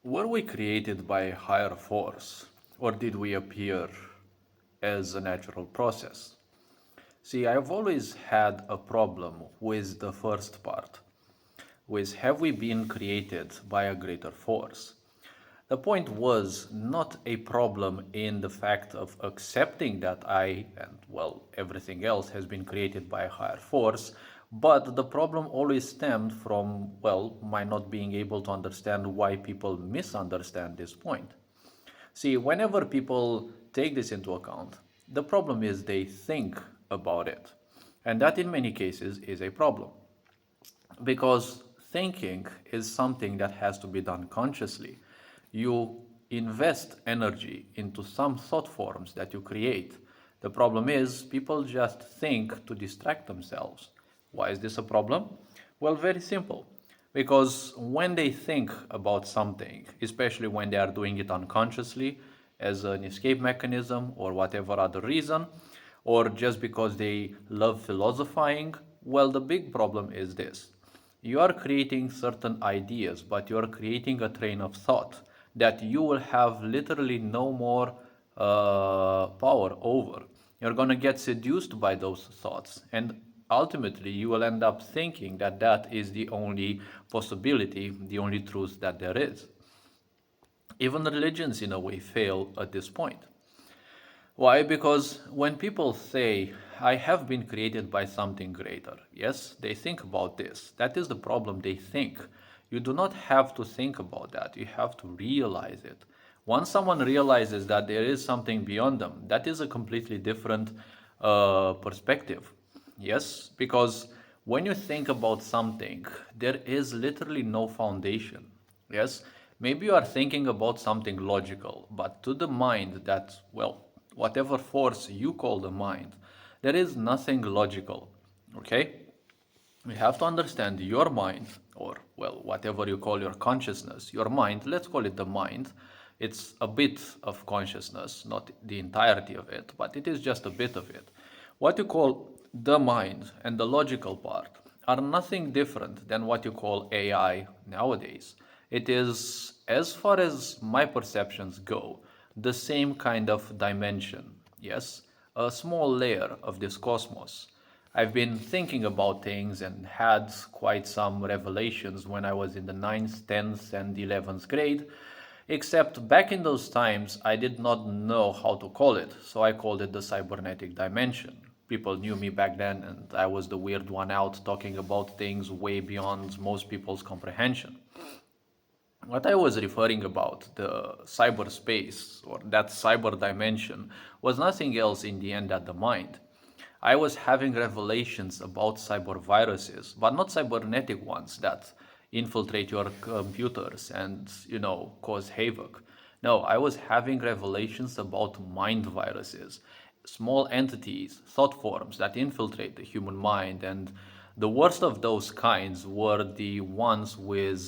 Were we created by a higher force, or did we appear as a natural process? See, I've always had a problem with the first part, with have we been created by a greater force? The point was not a problem in the fact of accepting that I and, well, everything else has been created by a higher force, but the problem always stemmed from, well, my not being able to understand why people misunderstand this point. See, whenever people take this into account, the problem is they think about it. And that in many cases is a problem because thinking is something that has to be done consciously. You invest energy into some thought forms that you create. The problem is people just think to distract themselves. Why is this a problem? Well, very simple. Because when they think about something, especially when they are doing it unconsciously as an escape mechanism or whatever other reason, or just because they love philosophizing, well, the big problem is this. You are creating certain ideas, but you are creating a train of thought that you will have literally no more power over. You're going to get seduced by those thoughts, and ultimately, you will end up thinking that that is the only possibility, the only truth that there is. Even religions, in a way, fail at this point. Why? Because when people say, I have been created by something greater, yes, they think about this. That is the problem, they think. You do not have to think about that, you have to realize it. Once someone realizes that there is something beyond them, that is a completely different perspective. Yes, because when you think about something, there is literally no foundation. Yes, maybe you are thinking about something logical, but to the mind that, well, whatever force you call the mind, there is nothing logical. Okay? You have to understand your mind, or, well, whatever you call your consciousness, your mind, let's call it the mind. It's a bit of consciousness, not the entirety of it, but it is just a bit of it. What you call the mind and the logical part are nothing different than what you call AI nowadays. It is, as far as my perceptions go, the same kind of dimension. Yes, a small layer of this cosmos. I've been thinking about things and had quite some revelations when I was in the ninth, 10th, and 11th grade. Except back in those times, I did not know how to call it, so I called it the cybernetic dimension. People knew me back then, and I was the weird one out talking about things way beyond most people's comprehension. What I was referring about, the cyberspace or that cyber dimension, was nothing else in the end than the mind. I was having revelations about cyber viruses, but not cybernetic ones that infiltrate your computers and, cause havoc. No, I was having revelations about mind viruses, small entities, thought forms that infiltrate the human mind, and the worst of those kinds were the ones with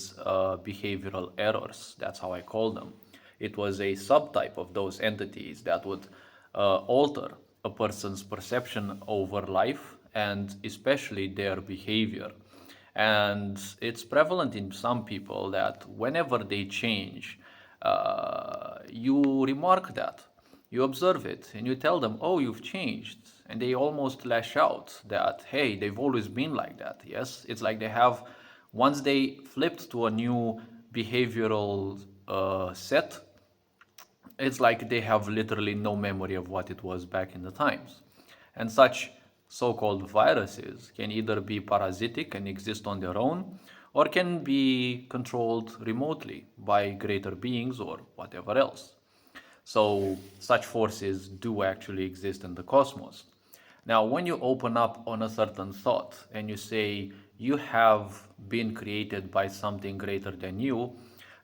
behavioral errors. That's how I call them. It was a subtype of those entities that would alter a person's perception over life and especially their behavior. And it's prevalent in some people that whenever they change, you remark that, you observe it, and you tell them, oh, you've changed. And they almost lash out that, hey, they've always been like that. Yes, it's like they have, once they flipped to a new behavioral set, it's like they have literally no memory of what it was back in the times. And such so called viruses can either be parasitic and exist on their own, or can be controlled remotely by greater beings or whatever else. So, such forces do actually exist in the cosmos. Now, when you open up on a certain thought and you say you have been created by something greater than you,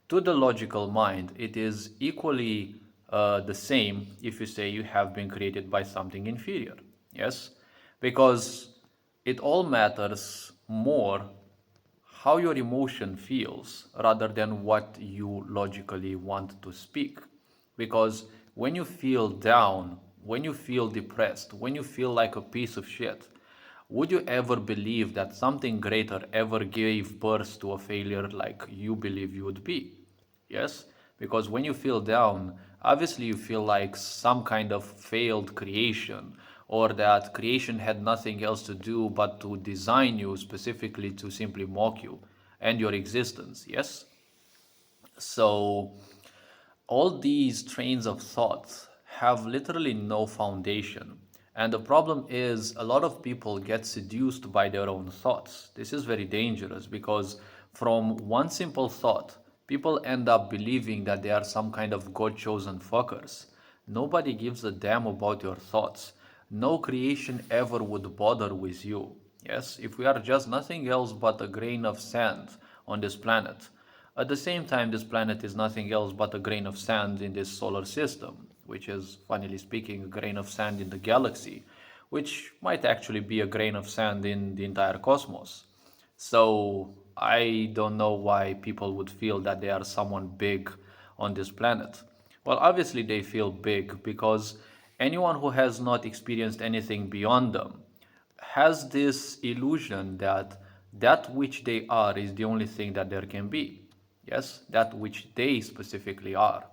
to the logical mind, it is equally the same if you say you have been created by something inferior. Yes? Because it all matters more how your emotion feels rather than what you logically want to speak. Because when you feel down, when you feel depressed, when you feel like a piece of shit, would you ever believe that something greater ever gave birth to a failure like you believe you would be? Yes, because when you feel down, obviously you feel like some kind of failed creation, or that creation had nothing else to do but to design you specifically to simply mock you and your existence. Yes? So all these trains of thoughts have literally no foundation. And the problem is, a lot of people get seduced by their own thoughts. This is very dangerous because from one simple thought, people end up believing that they are some kind of God chosen fuckers. Nobody gives a damn about your thoughts. No creation ever would bother with you. Yes, if we are just nothing else but a grain of sand on this planet, at the same time, this planet is nothing else but a grain of sand in this solar system, which is, funnily speaking, a grain of sand in the galaxy, which might actually be a grain of sand in the entire cosmos. So I don't know why people would feel that they are someone big on this planet. Well, obviously, they feel big because anyone who has not experienced anything beyond them has this illusion that that which they are is the only thing that there can be. Yes, that which they specifically are.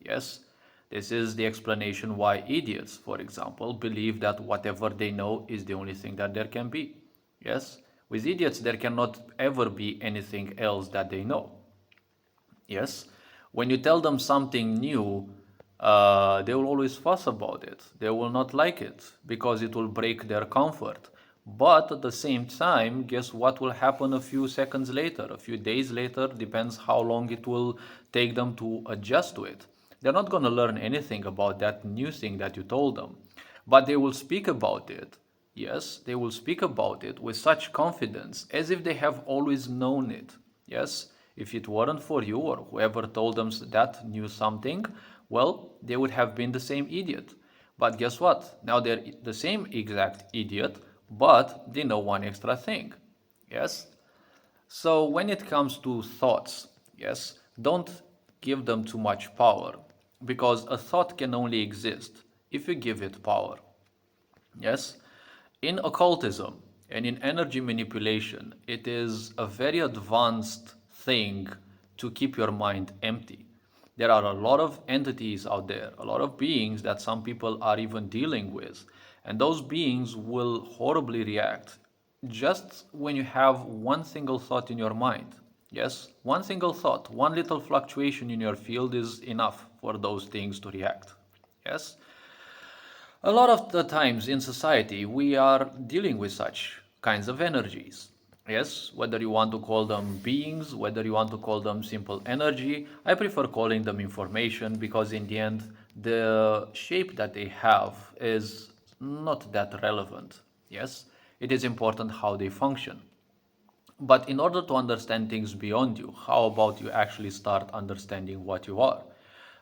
Yes, this is the explanation why idiots, for example, believe that whatever they know is the only thing that there can be. Yes, with idiots, there cannot ever be anything else that they know. Yes, when you tell them something new, they will always fuss about it. They will not like it because it will break their comfort. But at the same time, guess what will happen a few seconds later, a few days later, depends how long it will take them to adjust to it. They're not going to learn anything about that new thing that you told them, but they will speak about it. Yes, they will speak about it with such confidence as if they have always known it. Yes, if it weren't for you or whoever told them that knew something, well, they would have been the same idiot. But guess what? Now they're the same exact idiot, but they know one extra thing. Yes? So when it comes to thoughts, yes, don't give them too much power because a thought can only exist if you give it power. Yes? In occultism and in energy manipulation, it is a very advanced thing to keep your mind empty. There are a lot of entities out there, a lot of beings that some people are even dealing with, and those beings will horribly react just when you have one single thought in your mind. Yes, one single thought, one little fluctuation in your field is enough for those things to react. Yes, a lot of the times in society, we are dealing with such kinds of energies. Yes, whether you want to call them beings, whether you want to call them simple energy, I prefer calling them information because, in the end, the shape that they have is not that relevant. Yes, it is important how they function. But in order to understand things beyond you, how about you actually start understanding what you are?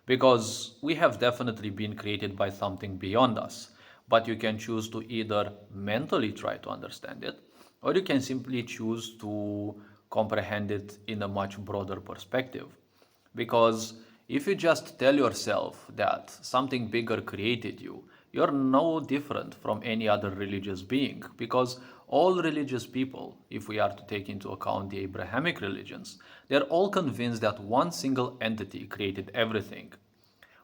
Because we have definitely been created by something beyond us, but you can choose to either mentally try to understand it, or you can simply choose to comprehend it in a much broader perspective. Because if you just tell yourself that something bigger created you, you're no different from any other religious being. Because all religious people, if we are to take into account the Abrahamic religions, they're all convinced that one single entity created everything.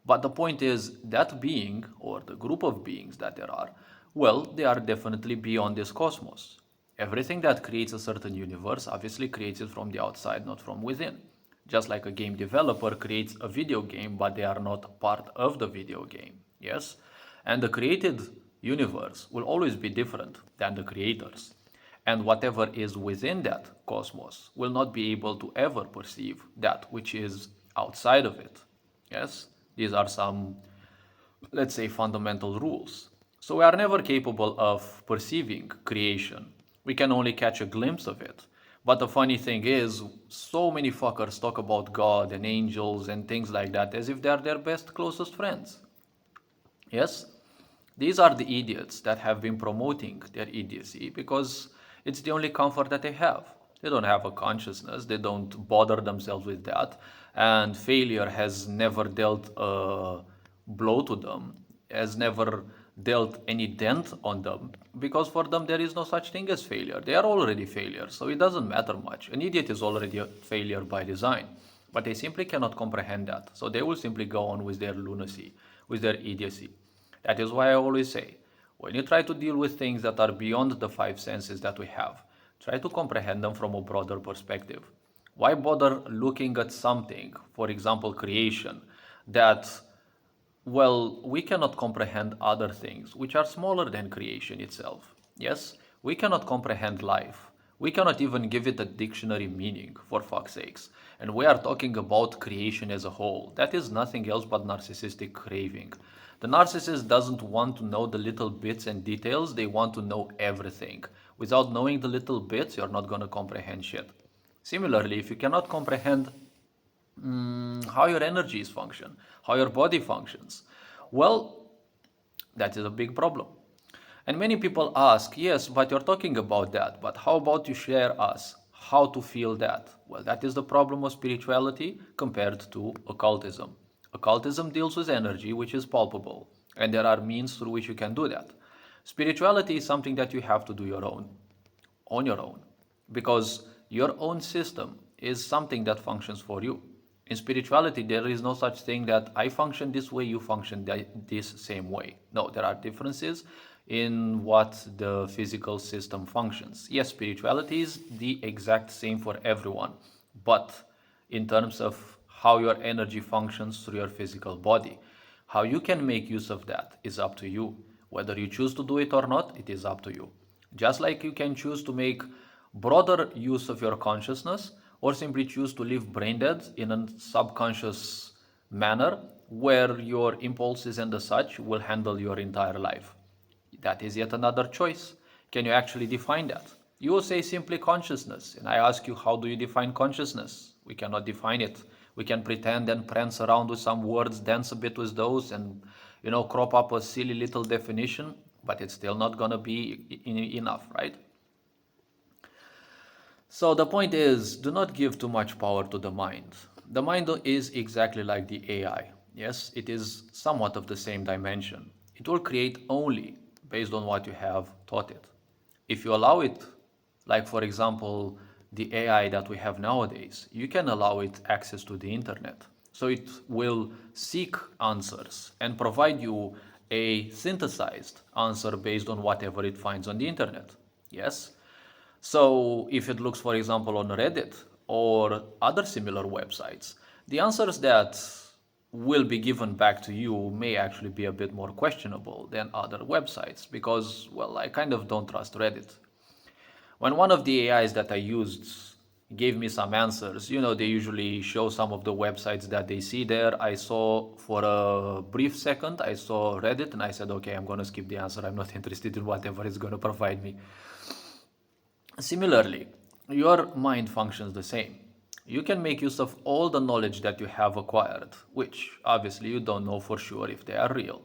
But the point is, that being, or the group of beings that there are, well, they are definitely beyond this cosmos. Everything that creates a certain universe obviously creates it from the outside, not from within. Just like a game developer creates a video game, but they are not part of the video game. Yes? And the created universe will always be different than the creators. And whatever is within that cosmos will not be able to ever perceive that which is outside of it. Yes? These are some, let's say, fundamental rules. So we are never capable of perceiving creation. We can only catch a glimpse of it. But the funny thing is, so many fuckers talk about God and angels and things like that as if they are their best, closest friends. Yes? These are the idiots that have been promoting their idiocy because it's the only comfort that they have. They don't have a consciousness, they don't bother themselves with that, and failure has never dealt a blow to them, has never dealt any dent on them, because for them there is no such thing as failure. They are already failures, so it doesn't matter much. An idiot is already a failure by design. but they simply cannot comprehend that. So they will simply go on with their lunacy, with their idiocy. That is why I always say, when you try to deal with things that are beyond the five senses that we have, try to comprehend them from a broader perspective. Why bother looking at something, for example, creation, that, well, we cannot comprehend other things which are smaller than creation itself. Yes, we cannot comprehend life. We cannot even give it a dictionary meaning, for fuck's sakes. And we are talking about creation as a whole. That is nothing else but narcissistic craving. The narcissist doesn't want to know the little bits and details, they want to know everything. Without knowing the little bits, you're not going to comprehend shit. Similarly, if you cannot comprehend how your energies function, how your body functions. Well, that is a big problem. And many people ask, yes, but you're talking about that, but how about you share us how to feel that? Well, that is the problem of spirituality compared to occultism. Occultism deals with energy, which is palpable, and there are means through which you can do that. Spirituality is something that you have to do on your own, because your own system is something that functions for you. In spirituality, there is no such thing that I function this way, you function this same way. No, there are differences in what the physical system functions. Yes, spirituality is the exact same for everyone, but in terms of how your energy functions through your physical body, how you can make use of that is up to you. Whether you choose to do it or not, it is up to you. Just like you can choose to make broader use of your consciousness or simply choose to live brain dead in a subconscious manner where your impulses and the such will handle your entire life. That is yet another choice. Can you actually define that? You will say simply consciousness, and I ask you, how do you define consciousness? We cannot define it. We can pretend and prance around with some words, dance a bit with those, and crop up a silly little definition, but it's still not gonna be enough, right? So the point is, do not give too much power to the mind. The mind is exactly like the AI. Yes, it is somewhat of the same dimension. It will create only based on what you have taught it. If you allow it, like for example, the AI that we have nowadays, you can allow it access to the internet. So it will seek answers and provide you a synthesized answer based on whatever it finds on the internet. Yes? So if it looks, for example, on Reddit or other similar websites, the answers that will be given back to you may actually be a bit more questionable than other websites because, well, I kind of don't trust Reddit. When one of the AIs that I used gave me some answers, they usually show some of the websites that they see there. I saw for a brief second, I saw Reddit and I said, okay, I'm going to skip the answer. I'm not interested in whatever it's going to provide me. Similarly, your mind functions the same. You can make use of all the knowledge that you have acquired, which obviously you don't know for sure if they are real.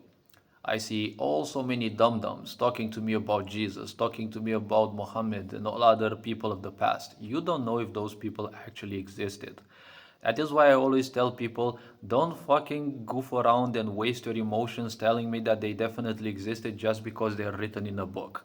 I see also many dum-dums talking to me about Jesus, talking to me about Muhammad and all other people of the past. You don't know if those people actually existed. That is why I always tell people, don't fucking goof around and waste your emotions telling me that they definitely existed just because they're written in a book.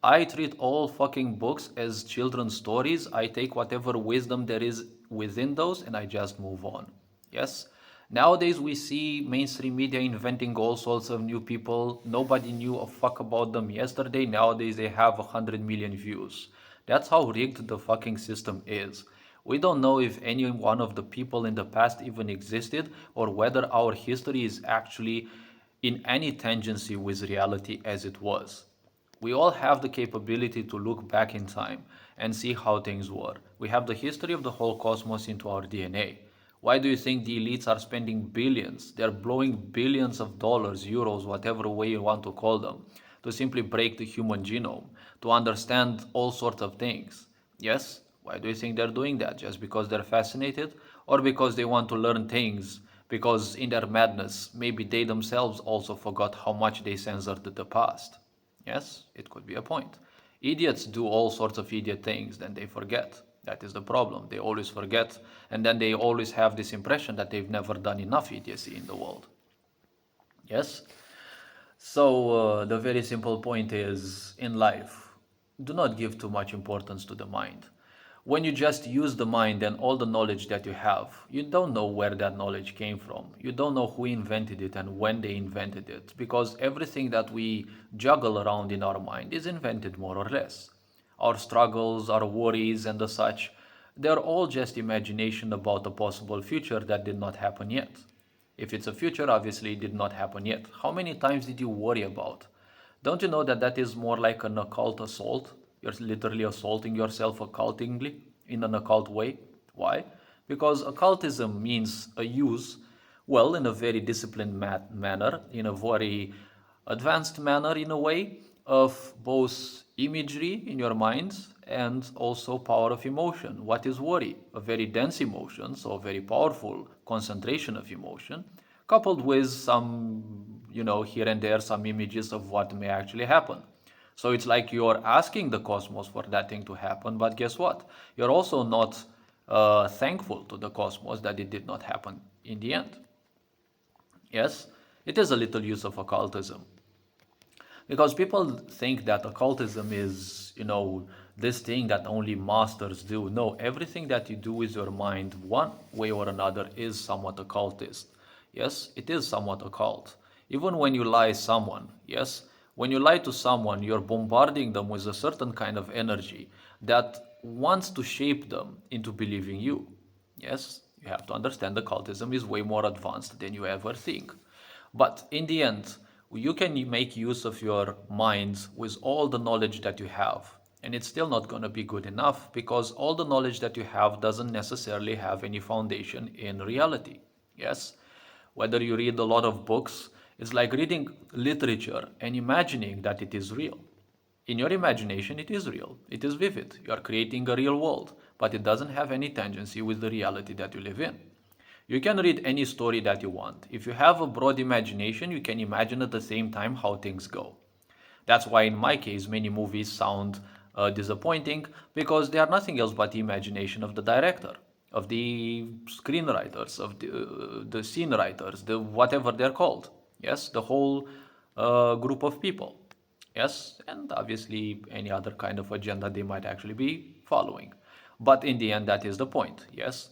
I treat all fucking books as children's stories. I take whatever wisdom there is within those and I just move on. Yes? Nowadays we see mainstream media inventing all sorts of new people. Nobody knew a fuck about them yesterday. Nowadays they have 100 million views. That's how rigged the fucking system is. We don't know if any one of the people in the past even existed or whether our history is actually in any tangency with reality as it was. We all have the capability to look back in time and see how things were. We have the history of the whole cosmos into our DNA. Why do you think the elites are spending billions? They're blowing billions of dollars, euros, whatever way you want to call them, to simply break the human genome, to understand all sorts of things. Yes? Why do you think they're doing that? Just because they're fascinated? Or because they want to learn things? Because in their madness, maybe they themselves also forgot how much they censored the past. Yes, it could be a point. Idiots do all sorts of idiot things, then they forget. That is the problem. They always forget, and then they always have this impression that they've never done enough idiocy in the world. Yes? So, the very simple point is in life, do not give too much importance to the mind. when you just use the mind and all the knowledge that you have, you don't know where that knowledge came from. You don't know who invented it and when they invented it, because everything that we juggle around in our mind is invented more or less. Our struggles, our worries, and the such, they're all just imagination about a possible future that did not happen yet. If it's a future, obviously it did not happen yet. How many times did you worry about? Don't you know that that is more like an occult assault? You're literally assaulting yourself occultingly in an occult way. Why? Because occultism means a use, well, in a very disciplined manner, in a very advanced manner, in a way, of both imagery in your minds and also power of emotion. What is worry? A very dense emotion, so a very powerful concentration of emotion, coupled with some, here and there, some images of what may actually happen. So it's like you're asking the cosmos for that thing to happen, but guess what? You're also not thankful to the cosmos that it did not happen in the end. Yes, it is a little use of occultism. Because people think that occultism is, this thing that only masters do. No, everything that you do with your mind, one way or another, is somewhat occultist. Yes, it is somewhat occult. Even when you lie someone, yes, when you lie to someone, you're bombarding them with a certain kind of energy that wants to shape them into believing you. Yes, you have to understand occultism is way more advanced than you ever think. But in the end, you can make use of your minds with all the knowledge that you have. And it's still not going to be good enough because all the knowledge that you have doesn't necessarily have any foundation in reality. Yes? Whether you read a lot of books, it's like reading literature and imagining that it is real. In your imagination, it is real. It is vivid. You are creating a real world, but it doesn't have any tangency with the reality that you live in. You can read any story that you want. If you have a broad imagination, you can imagine at the same time how things go. That's why, in my case, many movies sound disappointing because they are nothing else but the imagination of the director, of the screenwriters, of the scene writers, the whatever they're called. Yes, the whole group of people. Yes, and obviously any other kind of agenda they might actually be following. But in the end, that is the point. Yes.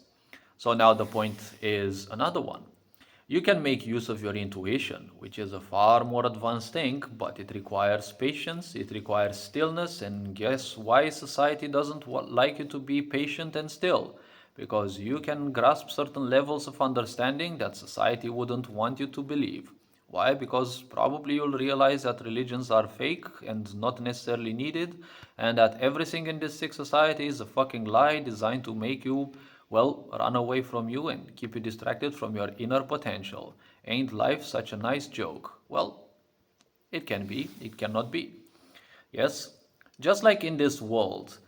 So now the point is another one. You can make use of your intuition, which is a far more advanced thing, but it requires patience, it requires stillness, and guess why society doesn't like you to be patient and still? Because you can grasp certain levels of understanding that society wouldn't want you to believe. Why? Because probably you'll realize that religions are fake and not necessarily needed, and that everything in this sick society is a fucking lie designed to make you, well, run away from you and keep you distracted from your inner potential. Ain't life such a nice joke? Well, it can be, it cannot be. Yes? Just like in this world,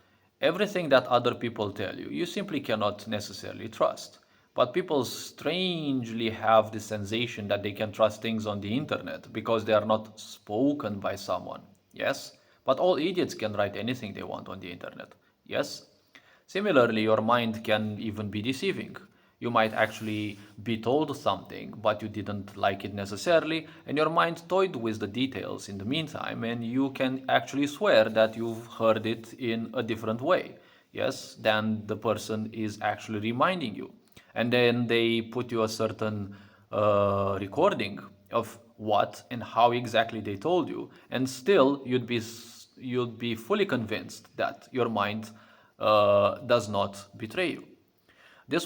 everything that other people tell you, you simply cannot necessarily trust. But people strangely have the sensation that they can trust things on the internet because they are not spoken by someone. Yes? But all idiots can write anything they want on the internet. Yes? Similarly, your mind can even be deceiving. You might actually be told something, but you didn't like it necessarily, and your mind toyed with the details in the meantime, and you can actually swear that you've heard it in a different way, yes, than the person is actually reminding you. And then they put you a certain recording of what and how exactly they told you, and still you'd be fully convinced that your mind does not betray you. This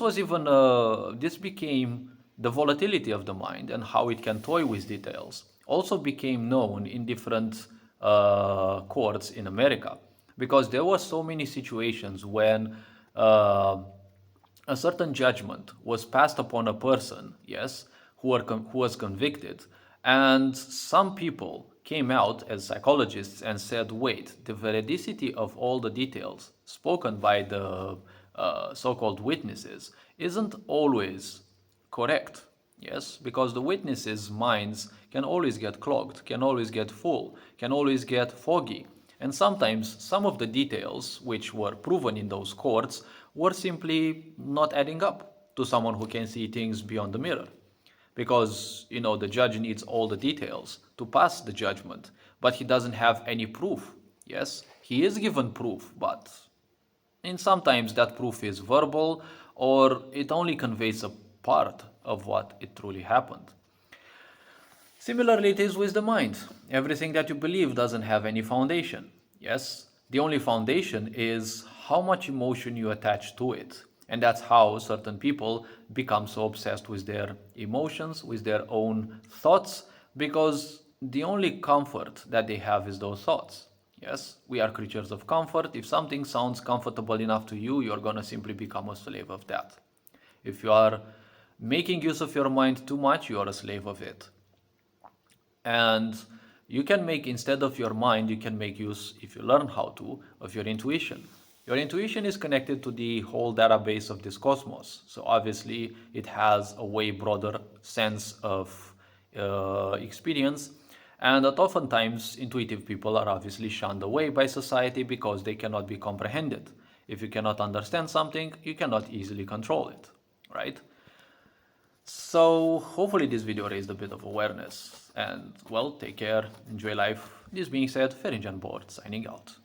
became the volatility of the mind and how it can toy with details. Also became known in different courts in America because there were so many situations when uh, a certain judgment was passed upon a person, yes, who was convicted, and some people came out as psychologists and said, wait, the veridicity of all the details spoken by the so-called witnesses isn't always correct. Yes, because the witnesses' minds can always get clogged, can always get full, can always get foggy. And sometimes some of the details which were proven in those courts were simply not adding up to someone who can see things beyond the mirror. Because, the judge needs all the details to pass the judgment, but he doesn't have any proof. Yes, he is given proof, but And sometimes that proof is verbal or it only conveys a part of what it truly happened. Similarly, it is with the mind. Everything that you believe doesn't have any foundation. Yes, the only foundation is how much emotion you attach to it. And that's how certain people become so obsessed with their emotions, with their own thoughts, because the only comfort that they have is those thoughts. Yes, we are creatures of comfort. If something sounds comfortable enough to you, you're going to simply become a slave of that. If you are making use of your mind too much, you are a slave of it. And you can make, instead of your mind, you can make use, if you learn how to, of your intuition. Your intuition is connected to the whole database of this cosmos. So obviously it has a way broader sense of experience. And that oftentimes intuitive people are obviously shunned away by society because they cannot be comprehended. If you cannot understand something, you cannot easily control it, right? So hopefully this video raised a bit of awareness. And well, take care, enjoy life. This being said, Ferinjan Board signing out.